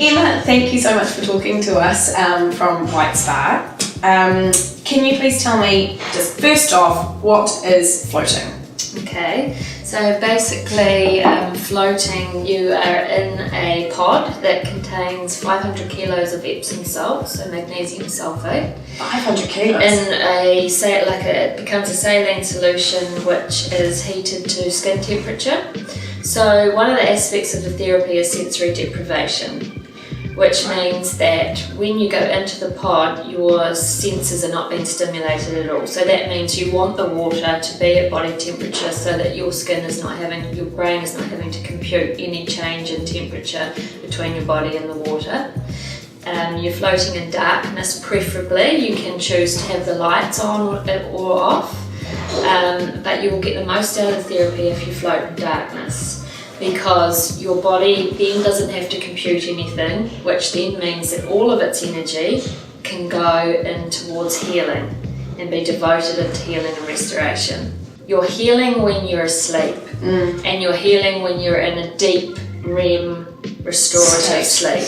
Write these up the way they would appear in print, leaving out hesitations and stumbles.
Emma, thank you so much for talking to us from White Spa. Can you please tell me, just first off, what is floating? Okay, so basically floating, you are in a pod that contains 500 kilos of Epsom salts and magnesium sulfate. 500 kilos? It becomes a saline solution which is heated to skin temperature. So one of the aspects of the therapy is sensory deprivation, which means that when you go into the pod, your senses are not being stimulated at all. So that means you want the water to be at body temperature so that your brain is not having to compute any change in temperature between your body and the water. You're floating in darkness, preferably. You can choose to have the lights on or off, but you will get the most out of therapy if you float in darkness, because your body then doesn't have to compute anything, which then means that all of its energy can go in towards healing and be devoted into healing and restoration. You're healing when you're asleep, and you're healing when you're in a deep REM restorative sleep.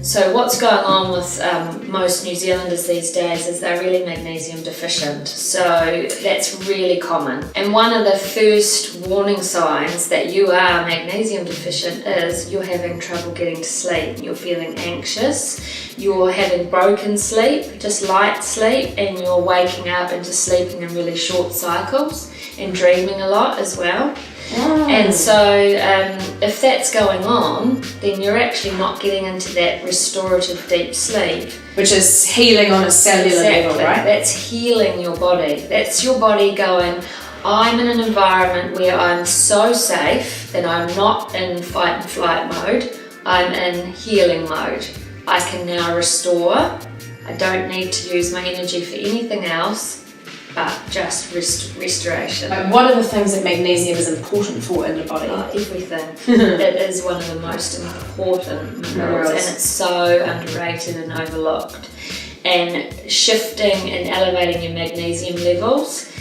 So what's going on with most New Zealanders these days is they're really magnesium deficient. So that's really common. And one of the first warning signs that you are magnesium deficient is you're having trouble getting to sleep. You're feeling anxious. You're having broken sleep, just light sleep, and you're waking up and just sleeping in really short cycles and dreaming a lot as well. And so if that's going on, then you're actually not getting into that restorative deep sleep. Which is healing on a cellular level, right? That's healing your body. That's your body going, I'm in an environment where I'm so safe that I'm not in fight and flight mode, I'm in healing mode. I can now restore. I don't need to use my energy for anything else, but just restoration. What are the things that magnesium is important for in the body? Everything. It is one of the most important minerals, and it's so underrated and overlooked. And shifting and elevating your magnesium levels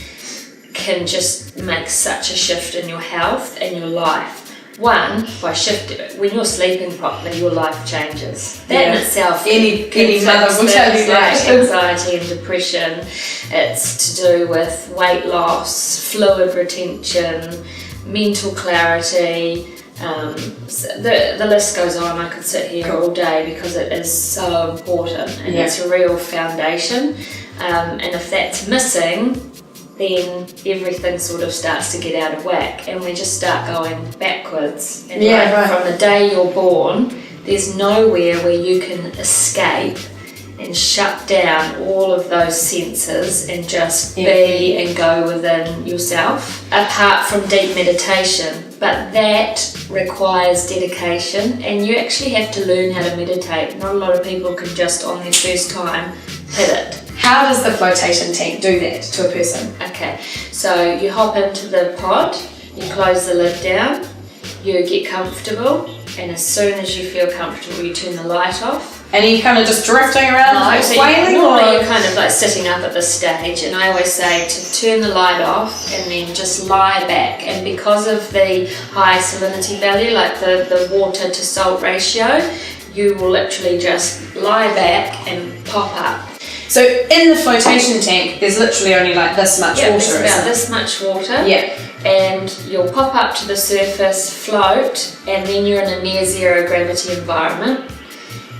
can just make such a shift in your health and your life. One, by shifting, when you're sleeping properly, your life changes. That in itself, any mother will tell you that. Anxiety and depression. It's to do with weight loss, fluid retention, mental clarity. The list goes on. I could sit here all day because it is so important, and it's a real foundation. And if that's missing, then everything sort of starts to get out of whack, and we just start going backwards. And from the day you're born, there's nowhere where you can escape and shut down all of those senses and just be and go within yourself, apart from deep meditation. But that requires dedication, and you actually have to learn how to meditate. Not a lot of people can just on their first time hit it. How does the flotation tank do that to a person? Okay, so you hop into the pod, you close the lid down, you get comfortable, and as soon as you feel comfortable, you turn the light off. And are you kind of just drifting around, normally you're kind of like sitting up at the stage, and I always say to turn the light off and then just lie back. And because of the high salinity value, like the water to salt ratio, you will literally just lie back and pop up. So in the flotation tank, there's literally only like this much water. It's about this much water. Yeah. And you'll pop up to the surface, float, and then you're in a near zero gravity environment.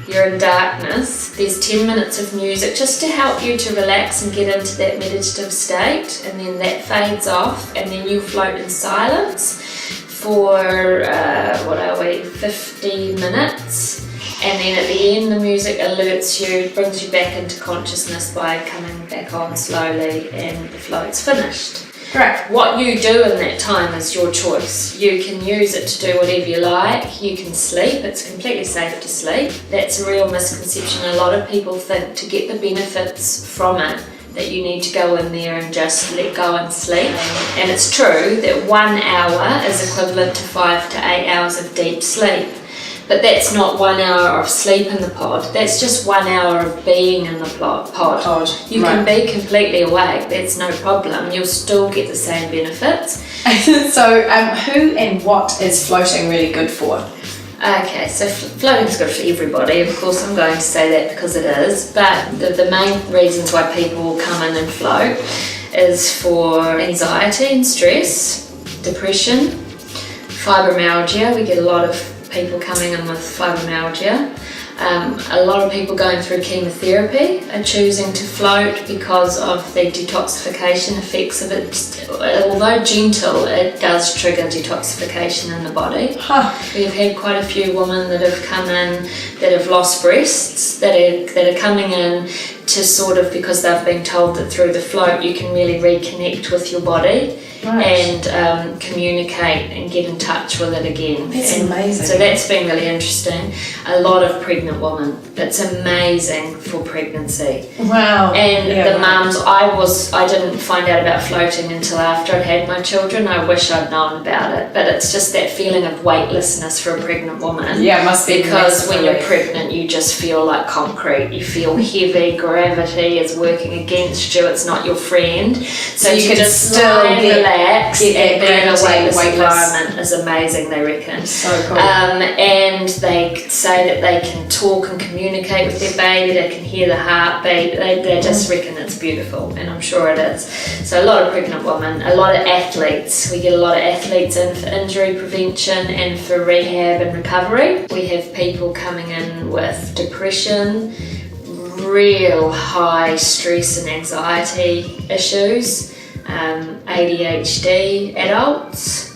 You're in darkness. There's 10 minutes of music just to help you to relax and get into that meditative state, and then that fades off, and then you float in silence for 50 minutes. And then at the end, the music alerts you, brings you back into consciousness by coming back on slowly, and the float's finished. Correct. What you do in that time is your choice. You can use it to do whatever you like. You can sleep. It's completely safe to sleep. That's a real misconception. A lot of people think to get the benefits from it that you need to go in there and just let go and sleep. And it's true that 1 hour is equivalent to 5 to 8 hours of deep sleep. But that's not 1 hour of sleep in the pod. That's just 1 hour of being in the pod. You can be completely awake. That's no problem. You'll still get the same benefits. So who and what is floating really good for? Okay, so floating's good for everybody. Of course, I'm going to say that because it is. But the main reasons why people come in and float is for anxiety and stress, depression, fibromyalgia. We get a lot of people coming in with fibromyalgia. A lot of people going through chemotherapy are choosing to float because of the detoxification effects of it. Although gentle, it does trigger detoxification in the body. We've had quite a few women that have come in that have lost breasts, that are coming in to sort of, because they've been told that through the float you can really reconnect with your body. Right. And communicate and get in touch with it again. That's amazing. So that's been really interesting. A lot of pregnant women. It's amazing for pregnancy. Wow. And the mums, I didn't find out about floating until after I'd had my children. I wish I'd known about it. But it's just that feeling of weightlessness for a pregnant woman. Yeah, it must be. Because when you're pregnant, you just feel like concrete. You feel heavy. Gravity is working against you. It's not your friend. So you can just still relax and be in a weightless environment is amazing, they reckon. So cool. And they say that they can talk and communicate with their baby, they can hear the heartbeat, they just reckon it's beautiful, and I'm sure it is. So a lot of pregnant women, a lot of athletes, we get a lot of athletes in for injury prevention and for rehab and recovery. We have people coming in with depression, real high stress and anxiety issues, ADHD adults.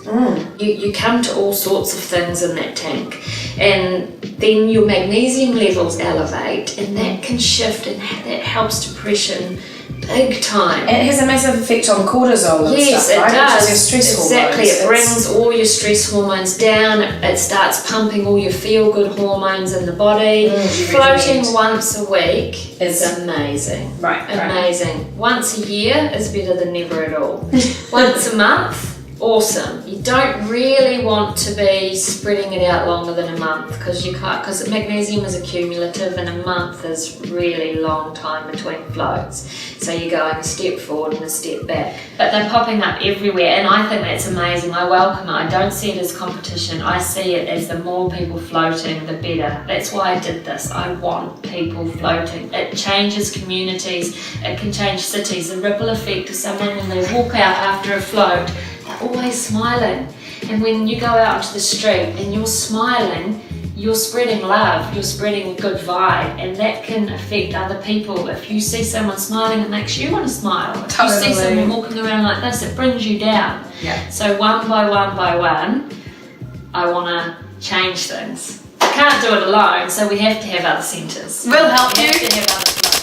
You come to all sorts of things in that tank, and then your magnesium levels elevate, and that can shift, and that helps depression big time. And it has a massive effect on cortisol and yes, stuff, right? It does. Which is your stress exactly. hormones. It brings all your stress hormones down. It starts pumping all your feel-good hormones in the body. Floating once a week is amazing. Right. Amazing. Once a year is better than never at all. Once a month, awesome. You don't really want to be spreading it out longer than a month because you can't, because magnesium is accumulative and a month is really long time between floats. So you're going a step forward and a step back. But they're popping up everywhere, and I think that's amazing. I welcome it. I don't see it as competition. I see it as the more people floating, the better. That's why I did this. I want people floating. It changes communities. It can change cities. The ripple effect of someone when they walk out after a float, they're always smiling. And when you go out onto the street and you're smiling, you're spreading love, you're spreading a good vibe, and that can affect other people. If you see someone smiling, it makes you want to smile. If you see someone walking around like this, it brings you down. Yeah. So one by one, I want to change things. I can't do it alone, so we have to have other centres. We'll help you. We have to have other